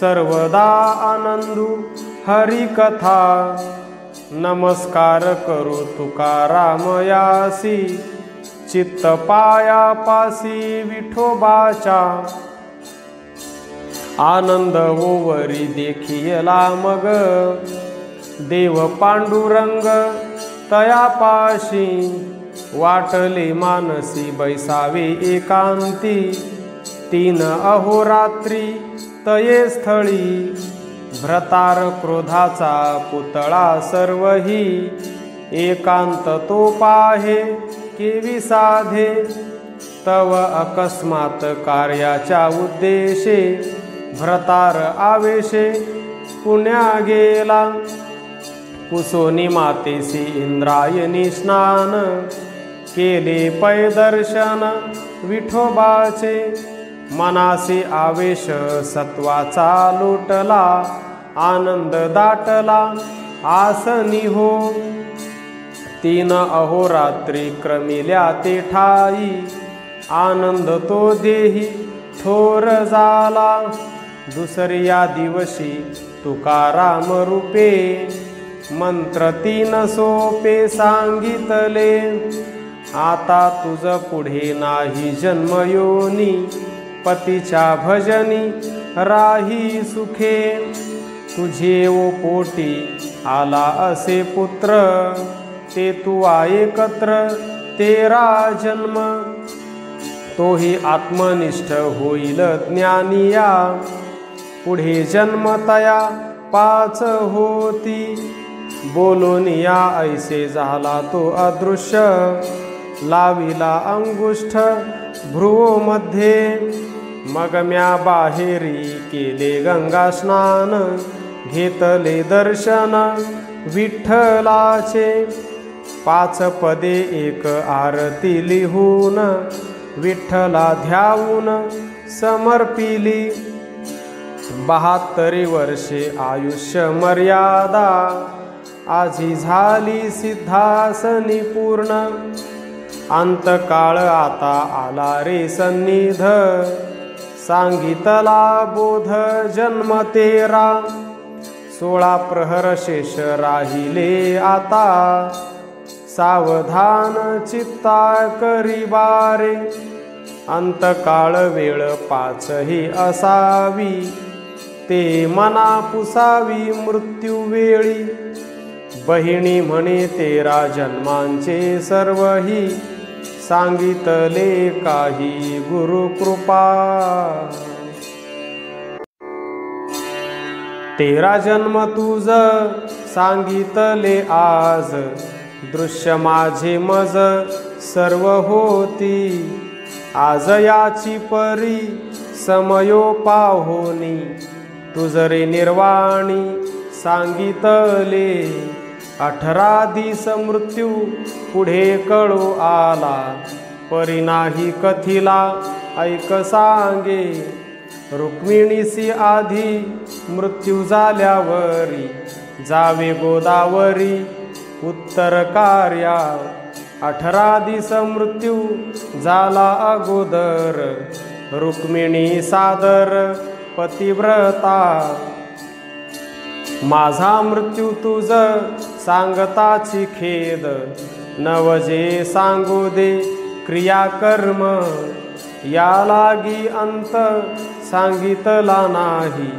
सर्वदा आनंदू हरिकथा, नमस्कार करू तुकारामयासी, चित्त पायापासी विठोबाच्या, आनंद ओवरी देखियला मग, देव पांडुरंग तयापाशी, वाटले मानसी बैसावे एकांती, 3 अहोरात्री तये स्थळी, भ्रतार क्रोधाचा पुतळा सर्वही, एकांत तो पाहे केवी साधे, तव अकस्मात कार्याच्या उद्देशे, भ्रतार आवेशे पुण्या गेला, कुसोनी मातेसी इंद्रायणी स्नान, केले पै दर्शन विठोबाचे, मनासी आवेश सत्वाचा लोटला, आनंद दाटला आसनी हो, 3 अहोरात्री क्रमिल्या ते ठाई, आनंद तो देही थोर झाला, दुसऱ्या दिवशी तुकाराम रूपे, मंत्र 3 सोपे सांगितले, आता तुझ पुढे नाही जन्मयोनी, पतीच्या भजनी राही सुखे, तुझे ओ पोटी आला असे पुत्र, ते तू एकत्र तेरा जन्म, तोही आत्मनिष्ठ होईल ज्ञानिया, पुढे जन्मतया 5 होती, बोलोनिया ऐसे झाला तो अदृश्य, लाविला अंगुष्ठ भ्रुवमध्ये, मग म्या बाहेरी केले गंगा स्नान, घेतले दर्शन विठ्ठलाचे, 5 पदे 1 आरती लिहून, विठ्ठला ध्यावून समर्पिली, 72 वर्षे आयुष्य मर्यादा, आजी झाली सिद्धासनी पूर्ण, अंतकाळ आता आला रे सन्निध, सांगितला बोध जन्म 13, 16 प्रहर शेष राहिले आता, सावधान चित्ता करी बारे, अंतकाळ वेळ 5 ही असावी, ते मना पुसावी मृत्यू वेळी। बहिणी म्हणे 13 जन्मांचे सर्वही, सांगितले काही गुरुकृपा। 13 जन्म तुझ सांगितले आज, दृश्य माझे मज सर्व होती। आज याची परी समयो पाहोनी, तुझ रे निर्वाणी सांगितले। 18 दिस मृत्यू पुढे कळू आला, परी नाही कथिला ऐक सांगे। रुक्मिणीसी आधी मृत्यू झाल्यावरी, जावे गोदावरी उत्तर कार्या। 18 दिस मृत्यू झाला अगोदर, रुक्मिणी सादर पतिव्रता। माझा मृत्यू तुझ सांगताची खेद, नवजे सांगू दे क्रियाकर्म। या लागी अंत सांगितला नाही,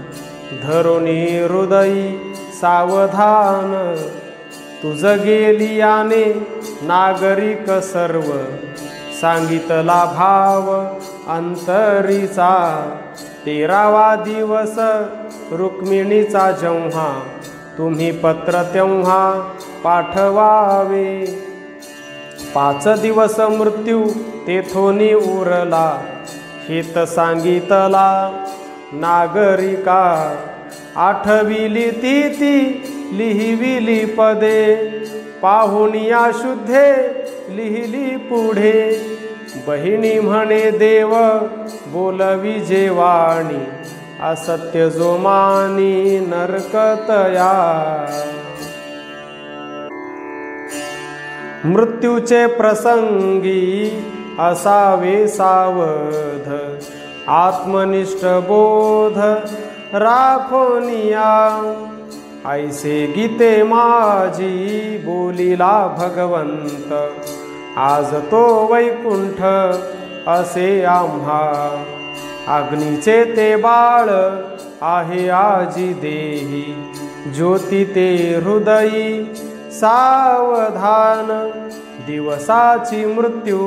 धरुणी हृदयी सावधान। तुझ गेली याने नागरिक सर्व, सांगितला भाव अंतरीचा। 13वा दिवस रुक्मिणीचा जेव्हा, तुम्ही पत्र तेव्हा पाठवावे। 5 दिवस मृत्यू तेथोनी उरला, हित सांगितला नागरिका। 8विली ती लिहिविली पदे, पाहुनिया शुद्धे लिहिली पुढे। बहिणी म्हणे देव बोलवी जेवाणी, असत्य जो मानी नरकतया। मृत्यूचे प्रसंगी असावे सावध, आत्मनिष्ठ बोध राखोनिया। ऐसे गीते माझी बोलिला भगवंत, आज तो वैकुंठ असे आम्हा। अग्नीचे ते बाळ आहे आजी देही, ज्योती ते हृदयी सावधान। दिवसाची मृत्यू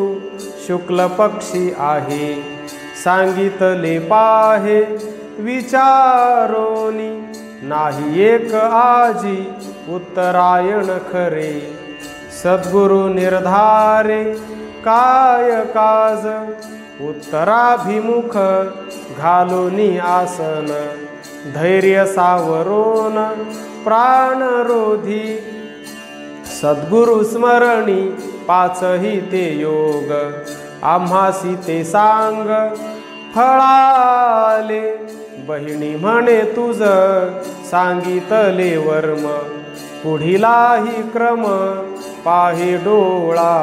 शुक्ल पक्षी आहे, सांगितले पाहे विचारोनी। नाही एक आजी उत्तरायण खरे, सद्गुरु निर्धारे काय काज। उत्तराभिमुख घालोनी आसन, धैर्य सावरोन प्राणरोधी। सद्गुरु स्मरणी 5ही ते योग, आम्हासी ते सांग फळाले। बहिणी म्हणे तुझ सांगितले वर्म, पुढीलाही क्रम पाहे डोळा।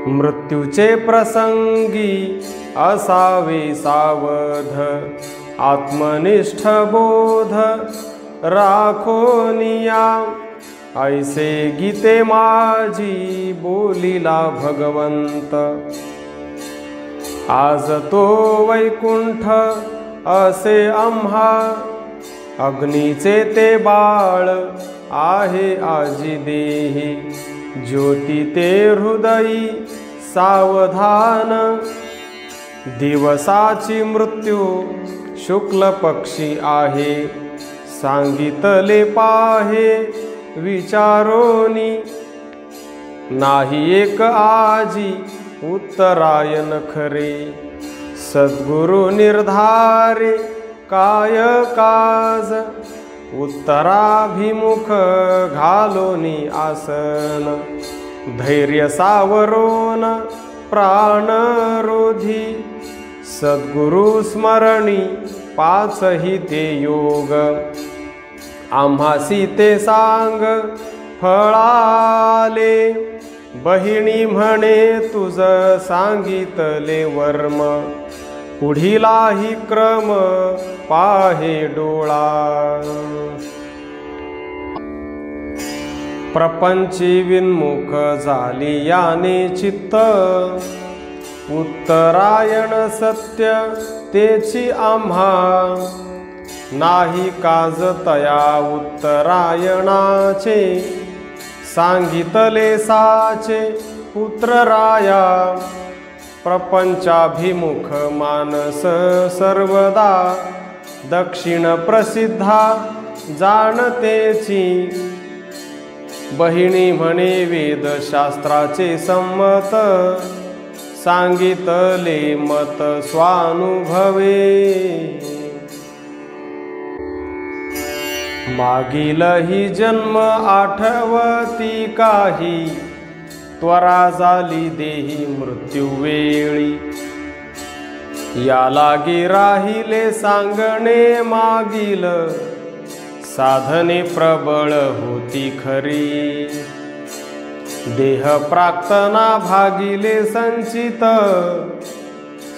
मृत्यूचे प्रसंगी असावे सावध, आत्मनिष्ठ बोध राखोनिया। ऐसे गीते माझी बोलिला भगवंत, आज तो वैकुंठ असे आम्हा। अग्नीचे ते बाळ आहे आजी देही, ज्योती ते हृदयी सावधान। दिवसाची मृत्यू शुक्ल पक्षी आहे, सांगितले पाहे विचारोनी। नाही एक आजी उत्तरायण खरे, सद्गुरु निर्धारे काय काज। उत्तराभिमुख घालोनी आसन, धैर्य सावरोन प्राणरोधी। सद्गुरु स्मरणी 5ही ते योग, आम्हासी ते सांग फळाले। बहिणी म्हणे तुझ सांगितले वर्म, पुढीलाही क्रम पाहे डोळा। प्रपंची विन्मुख झाली याने चित्त, उत्तरायण सत्य तेची आम्हा, नाही काज तया उत्तरायणाचे, सांगितले साचे पुत्रराया, प्रपंचाभिमुख मानस सर्वदा, दक्षिण प्रसिद्धा जाणतेची, बहिणी म्हणे वेदशास्त्राचे संमत, सांगितले मत स्वानुभवे, मागीलही जन्म आठवती काही, त्वरा झाली देही मृत्यूवेळी, या लागी राहिले सांगणे मागील, साधने प्रबळ होती खरी, देह प्राक्तना भागिले संचित,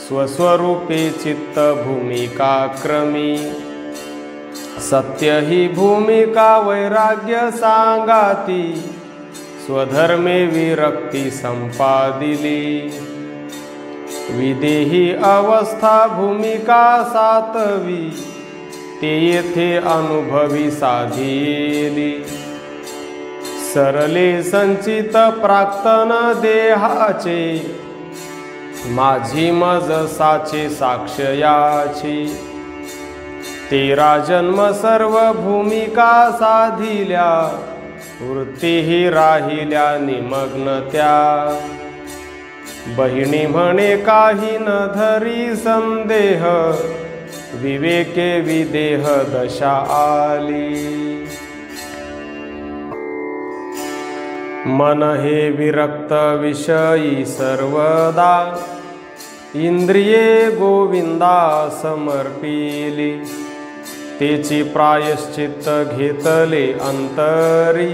स्वस्वरूपे चित्त भूमिका क्रमी, सत्य ही भूमिका वैराग्य सांगाती, स्वधर्मे विरक्ती संपादिली, विदेही अवस्था भूमिका सातवी, ते येथे अनुभवी साधिली, सरले संचित प्राक्तन देहाचे, माझी मज साचे साक्ष याची, 13 जन्म सर्व भूमिका साधिल्या, वृत्तीही राहिल्या निमग्न त्या, बहिणी म्हणे काही न धरी संदेह, विवेके विदेह दशा आली, मन हे विरक्त विषयी सर्वदा, इंद्रिये गोविंदा समर्पिली, तेची प्रायश्चित्त घेतले अंतरी,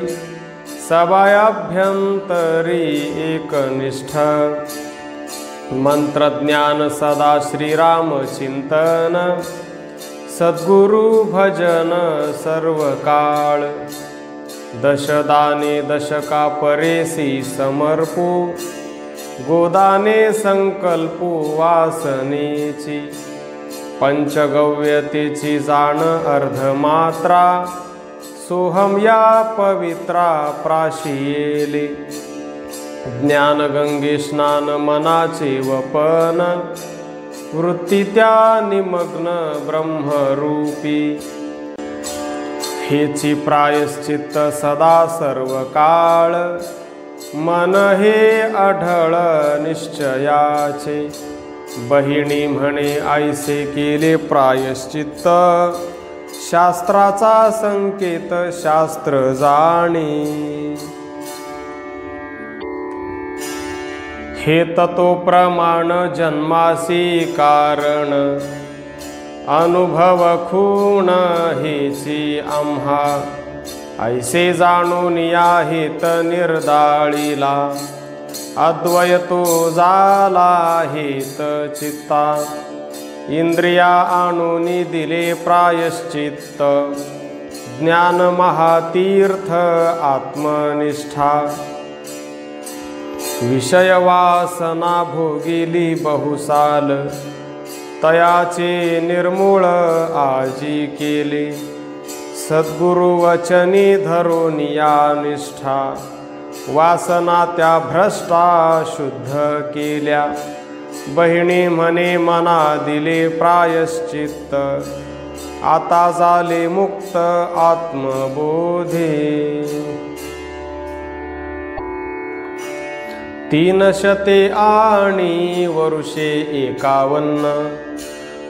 सबायाभ्यंतरी एकनिष्ठ, मंत्रज्ञान सदा श्रीराम चिंतन, सद्गुरु भजन सर्व काळ, दशदाने दशका परेसी समर्पू, गोदाने संकल्पू वासनेची, पंचगव्यतेची जाण अर्धमात्रा, सोहम या पवित्रा प्राशियेले, ज्ञानगंगे स्नान मनाचे वपन, वृत्ती त्या निमग्न ब्रह्मरूपी, हेची प्रायश्चित्त सदा सर्व काळ, मन हे अढळ निश्चयाचे, बहिणी म्हणे ऐसे केले प्रायश्चित्त, शास्त्राचा संकेत शास्त्र जाणी, हे ततो प्रमाण जन्मासी कारण, अनुभव खूण हेची आम्हा, ऐसे जाणून या हेत निर्दाळीला, अद्वैतो झाला हेत चित्ता, इंद्रिया आणूनी दिले प्रायश्चित्त, ज्ञान महातीर्थ आत्मनिष्ठा, विषय वासना भोगिली बहुसाल, तयाचे निर्मूळ आजी केले, सद्गुरु वचनी धरून या निष्ठा, वासना त्या भ्रष्टा शुद्ध केल्या, बहिणी म्हणे मना दिले प्रायश्चित्त, आता झाले मुक्त आत्मबोधे, 300 आणि वर्षे 51,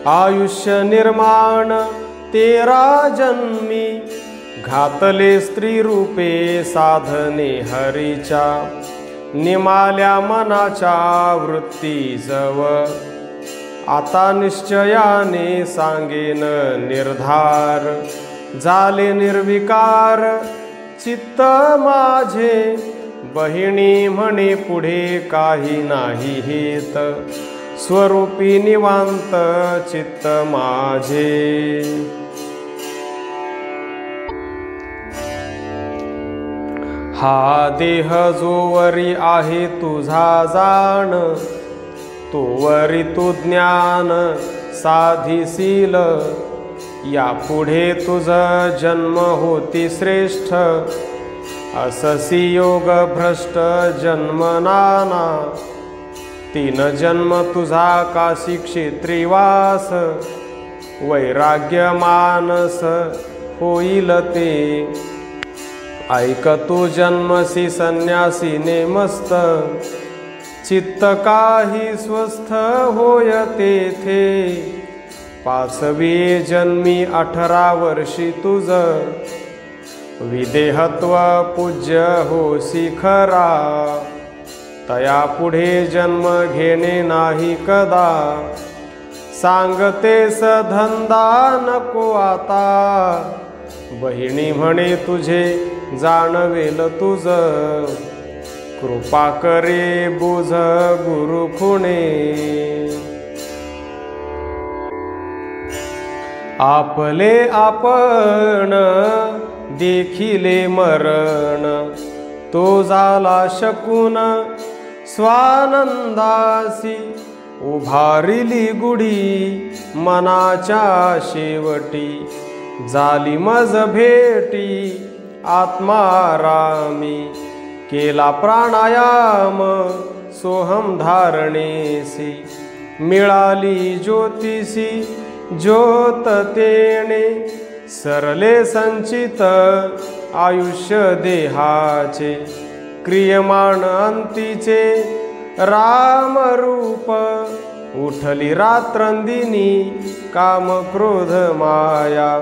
आयुष्य निर्माण 13 जन्मी, घातले स्त्री रूपे साधने हरीच्या, निमाल्या मनाच्या वृत्तीजव, आता निश्चयाने सांगेन निर्धार, झाले निर्विकार चित्त माझे, बहिणी म्हणे पुढे काही नाही हेत, स्वरूपी निवांत चित्त माझे, हा देह जोवरी आहे तुझा जाण, तोवरी तू ज्ञान साधिसील, यापुढे तुझ जन्म होती श्रेष्ठ, अससी योग भ्रष्ट जन्म नाना, 3 जन्म तुझा काशी क्षेत्री वास, वैराग्य मानस होईल ते, ऐक तू जन्मसी संन्यासी नेमस्त, चित्त काही स्वस्थ होय तेथे, 5वी जन्मी 18 वर्षी तुझ, विदेहत्व पूज्य होसी खरा, तया पुढे जन्म घेणे नाही कदा, सांगतेस धंदा नको आता, बहिणी म्हणे तुझे जाणवेल तुझ, कृपा करे बुझ गुरु खुणे, आपले आपण देखिले मरण, तो झाला शकून स्वानंदासी, उभारिली गुढी मनाच्या शेवटी, झाली मज भेटी आत्मारामी, केला प्राणायाम सोहम धारणेसी, मिळाली ज्योतिषी ज्योत तेणे, सरले संचित आयुष्य देहाचे, क्रियमाण अंतीचे राम रूप, उठली रात्रंदिनी काम क्रोध माया,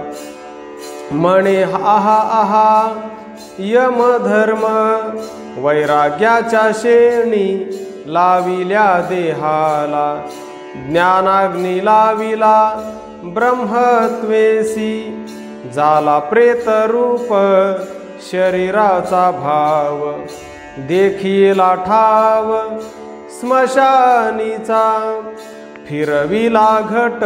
म्हणे आहा आहा यम धर्म, वैराग्याच्या शेणी लाविल्या देहाला, ज्ञानाग्नी लाविला ब्रह्मत्वेसी, झाला प्रेत रूप शरीराचा भाव, देखिला ठाव स्मशानीचा, फिरविला घट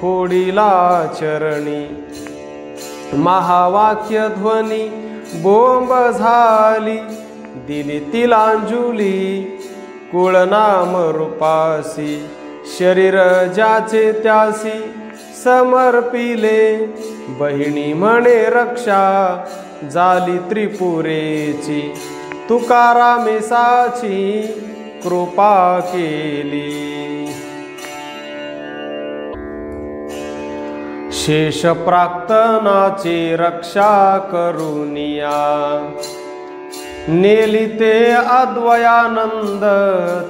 फोडिला चरणी, महावाक्य ध्वनी बोंब झाली, दिली तिलांजुली कुळनाम रूपासी, शरीर ज्याचे त्यासी समर्पिले, बहिणी म्हणे रक्षा झाली त्रिपुरेची, तुकारामेसाची कृपा केली, शेष प्राक्तनाची रक्षा करुनिया, नेली ते अद्वयानंद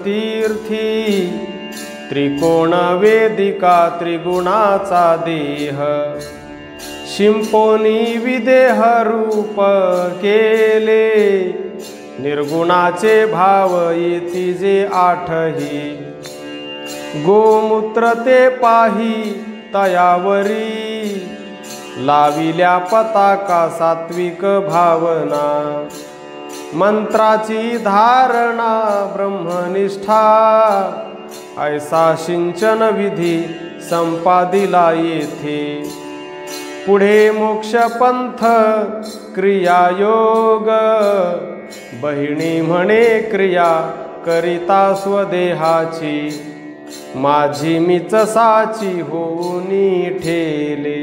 तीर्थी, त्रिकोण वेदिका त्रिगुणाचा देह, शिंपोनी विदेह रूप केले, निर्गुणाचे भाव येती जे 8ही, गोमूत्र ते पाही तयावरी, लाविल्या पताका सात्विक भावना, मंत्राची धारणा ब्रह्मनिष्ठा, ऐसा सिंचन विधी संपादिला येथे, पुढे मोक्ष पंथ क्रियायोग, बहिणी म्हणे क्रिया करिता स्वदेहाची, माझी मीच साची होऊनी ठेले,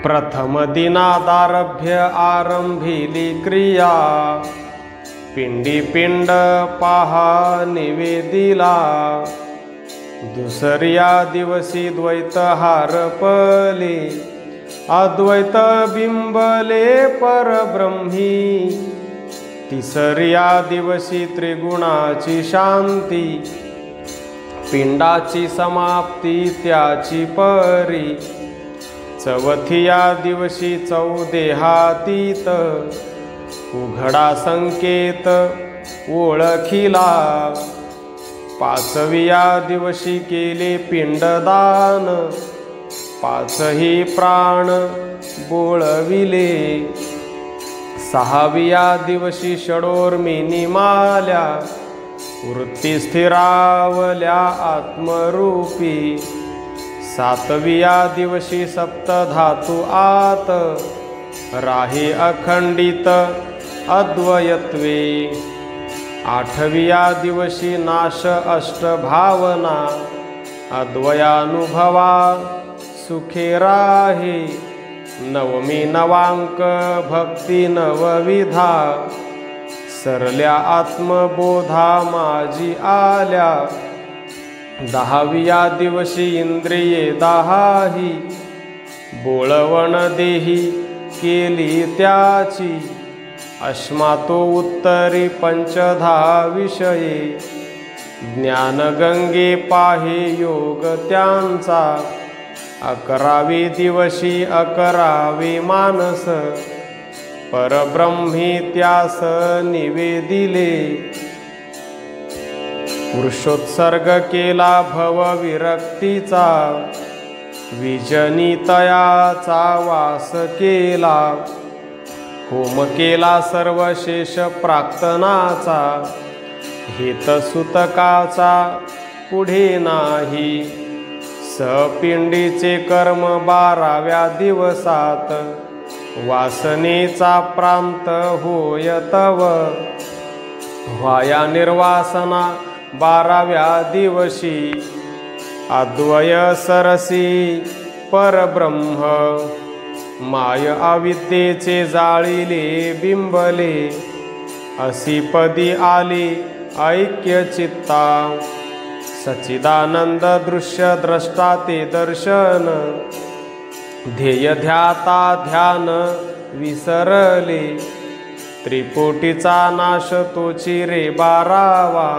प्रथम दिनादारभ्य आरंभिली क्रिया, पिंडी पिंड पाहा निवेदिला, दुसऱ्या दिवशी द्वैत हारपले, अद्वैत बिंबले परब्रह्मी, तिसऱ्या दिवशी त्रिगुणाची शांती, पिंडाची समाप्ती त्याची परी, चौथ्या दिवशी चौदेहातीत, उघडा संकेत ओळखिला, 5व्या दिवशी केले पिंडदान, 5ही प्राण बोळविले, 6व्या दिवशी षडोर्मिनी माल्या, वृत्ती स्थिरावल्या आत्मरूपी, 7व्या दिवशी सप्तधातू आत, राही अखंडित अद्वयत्वे, आठविया दिवशी नाश अष्टभावना अद्वयानुभवा सुखे राहे नवमी नवांक भक्ती नवविधा सरल्या आत्मबोधा माझी आल्या दहाविया दिवशी इंद्रिये दाही बोळवण देही केली त्याची अस्मातो उत्तरी पंचधा विषये ज्ञानगंगे पाहे योग त्यांचा अकरावे दिवशी अकरावे मानस परब्रह्मी त्यास निवेदिले पुरुषोत्सर्ग केला भव विरक्तीचा विजनी तयाचा वास केला होम केला सर्व शेष प्राक्तनाचा हेतसुतकाचा पुढे नाही सपिंडीचे कर्म 12व्या दिवसात वासनेचा प्रांत होय तव व्हाया निर्वासना 12व्या दिवशी अद्वय सरसी परब्रह्म माय अविद्येचे जाळिले बिंबले असी पदी आली ऐक्य चित्ता सच्चिदानंद दृश्य द्रष्टा ते दर्शन ध्येय ध्याता ध्यान विसरले त्रिपुटीचा नाश तोची रे 12वा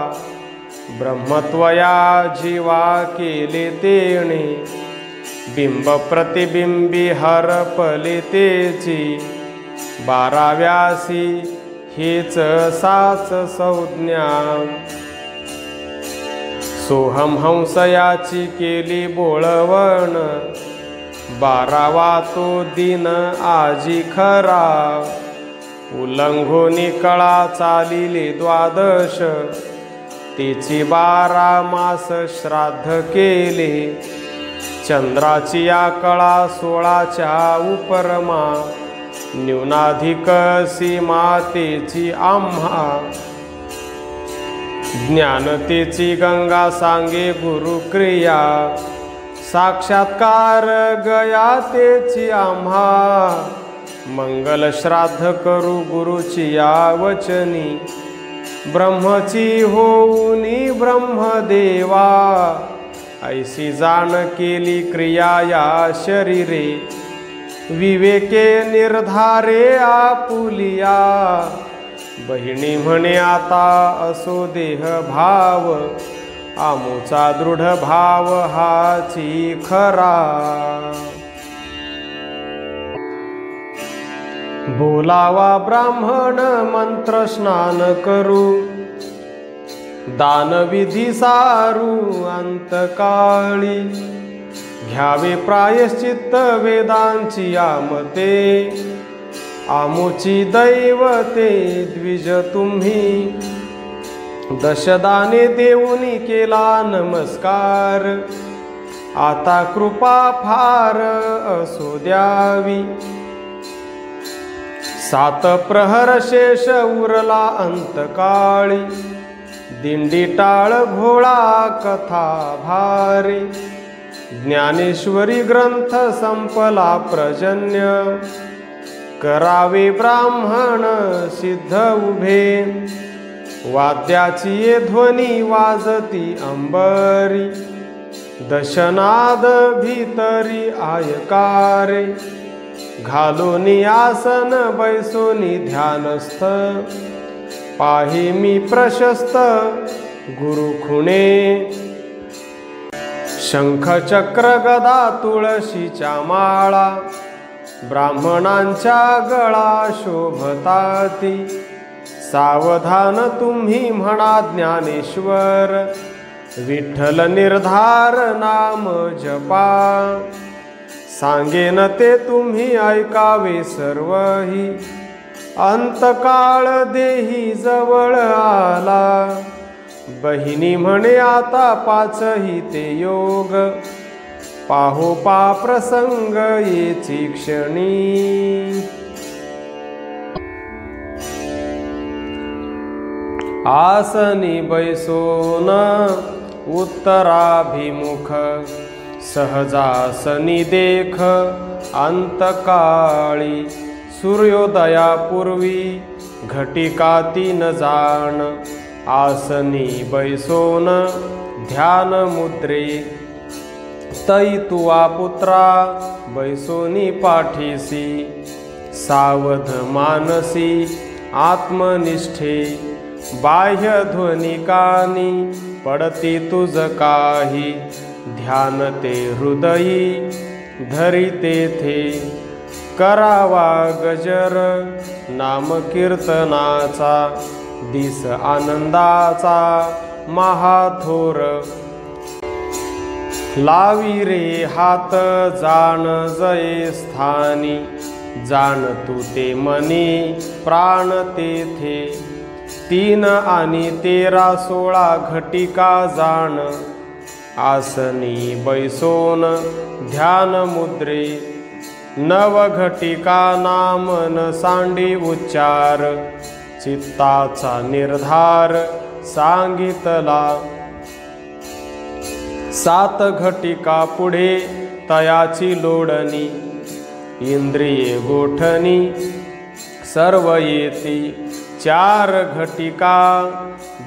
ब्रह्मत्वया जीवा केले तेणे बिंब प्रतिबिंबी हरपले तेची 12व्यासी हेच साच संज्ञा सोहम हंस याची केली बोळवण 12वा तो दिन आजी खरा उल्लंघोनी कळा चालिले 12 तिची 12 मास श्राद्ध केले चंद्राची या कळा 16च्या उपरमा न्यूनाधिक सीमा तेची आम्हा ज्ञानतेची गंगा सांगे गुरुक्रिया साक्षात्कार गया तेची आम्हा मंगल श्राद्ध करू गुरुची या वचनी ब्रह्मची होऊनी ब्रह्मदेवा ऐसी जाण केली क्रिया या शरीरे विवेके निर्धारे आपुलिया बहिणी म्हणे आता असो देह भाव आमुचा दृढ भाव हाची खरा बोलावा ब्राह्मण मंत्र स्नान करू दानविधी सारू अंतकाळी घ्यावे प्रायश्चित्त वेदांची आमते आमुची दैवते द्विज तुम्ही दशदाने देऊनी केला नमस्कार आता कृपा फार असो द्यावी 7 प्रहर शेष उरला अंतकाळी दिंडी टाळ घोळा कथा भारी ज्ञानेश्वरी ग्रंथ संपला प्रजन्य करावे ब्राह्मण सिद्ध उभे वाद्याची ध्वनी वाजती अंबरी दशनाद भीतरी आयकारे घालोनी आसन बैसोनी ध्यानस्थ पाही मी प्रशस्त गुरुखुणे शंख चक्र गदा तुळशीच्या माळा ब्राह्मणांच्या गळा शोभताती सावधान तुम्ही म्हणा ज्ञानेश्वर विठ्ठल निर्धार नाम जपा सांगेन ते तुम्ही ऐकावे सर्वही अंतकाळ देही जवळ आला बहिणी म्हणे आता 5ही ते योग पाहो पा प्रसंग येची क्षणी आसनी बैसोन उत्तराभिमुख सहजासनी देख अंतकाळी सूर्योदयापूर्वी घटिका तीन जाण आसनी बैसोन ध्यान मुद्रे तै तुवा पुत्रा बैसोनी पाठीसी सावध मानसी आत्मनिष्ठे बाह्य ध्वनिकानी पडती तुझ काही ध्यान ते हृदयी धरी तेथे करावा गजर नाम कीर्तनाचा दिस आनंदाचा महाथोर लावी रे हात जाण जये स्थानी जाण तू ते मनी प्राण तेथे 3 आणि 13 16 घटिका जाण आसनी बैसोन ध्यान मुद्रे नव घटिका नाम न सांडी उच्चार चित्ताचा निर्धार सांगितला 7 घटिका पुढे तयाची लोडणी इंद्रिये गोठणी सर्व येती 4 घटिका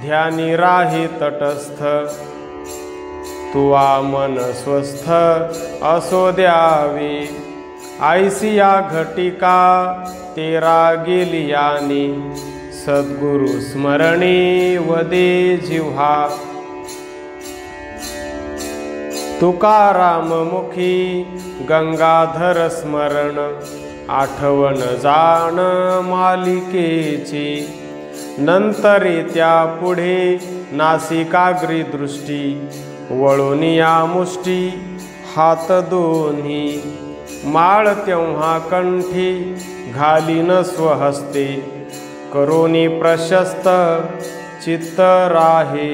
ध्यानी राही तटस्थ तुवा मन स्वस्थ असो द्यावे ऐसिया घटिका 13 गेलियानी सद्गुरु स्मरणी वदे जिव्हा तुकाराम मुखी गंगाधर स्मरण आठवण जाण मालिकेची नंतरी त्या पुढे नासिकाग्री दृष्टी वळोनिया मुष्टी हात दोन्ही माळ तेव्हा कंठी घालीन स्वहस्ते करोनी प्रशस्त चित्त राहे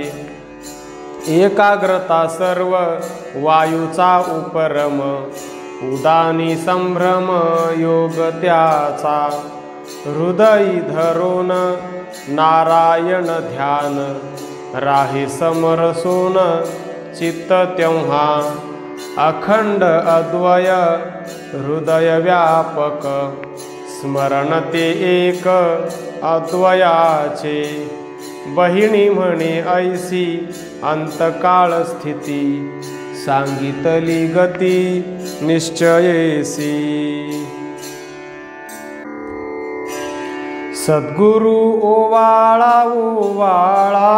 एकाग्रता सर्व वायूचा उपरम उदानी संभ्रम योग त्याचा हृदयी धरून नारायण ध्यान राही समरसून चित्त तेव्हा अखंड अद्वय हृदय व्यापक स्मरण ते एक अद्वयाचे बहिणी म्हणे ऐसी अंतकाळ स्थिती सांगितली गती निश्चयेसी सद्गुरु ओवाळा ओवाळा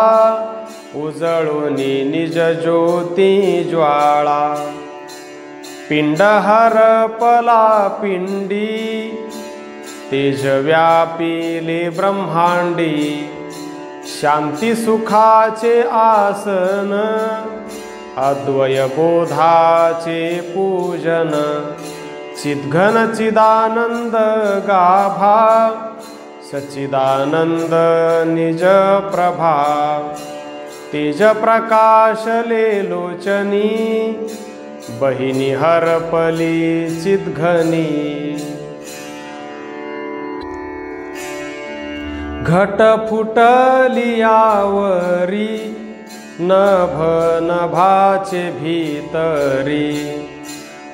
उजळूनी निज ज्योती ज्वाळा पिंड हरपला पिंडी तेज व्यापिले ब्रह्मांडी शांती सुखाचे आसन अद्वय बोधाचे पूजन चिद्घन चिदानंद गाभा सच्चिदानंद निज प्रभा तेज प्रकाशले लोचनी बहिनी हरपली चिद्घनी घट फुटली यावरी नभ नभाचे भीतरी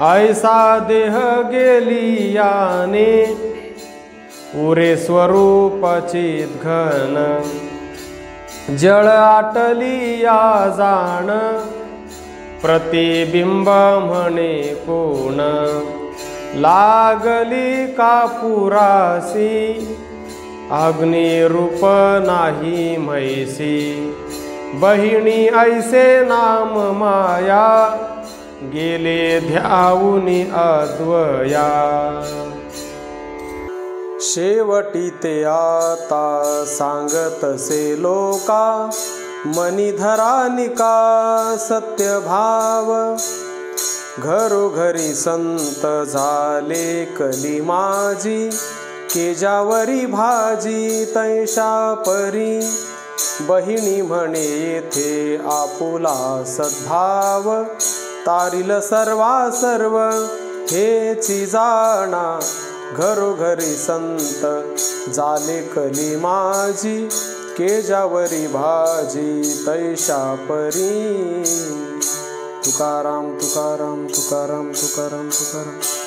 ऐसा देह गेली याने उरे स्वरूप चिद्घन जळ आटली या जाण प्रतिबिंब म्हणे कोण लागली कापुरासी अग्निरूप नाही म्हैसी बहिणी ऐसे नाम माया गेले ध्याऊनी अद्वया शेवटी ते आता सांगतसे लोका मनिधरानिका सत्यभाव घरोघरी संत झाले कली माझी केजावरी भाजी तैशा परी बहिणी म्हणे येथे आपुला सद्भाव तारिल सर्वा सर्व हेची जाणा घरोघरी संत झाले कली माझी केजावरी भाजी तैशा परी. तुकाराम तुकाराम तुकाराम तुकाराम तुकाराम.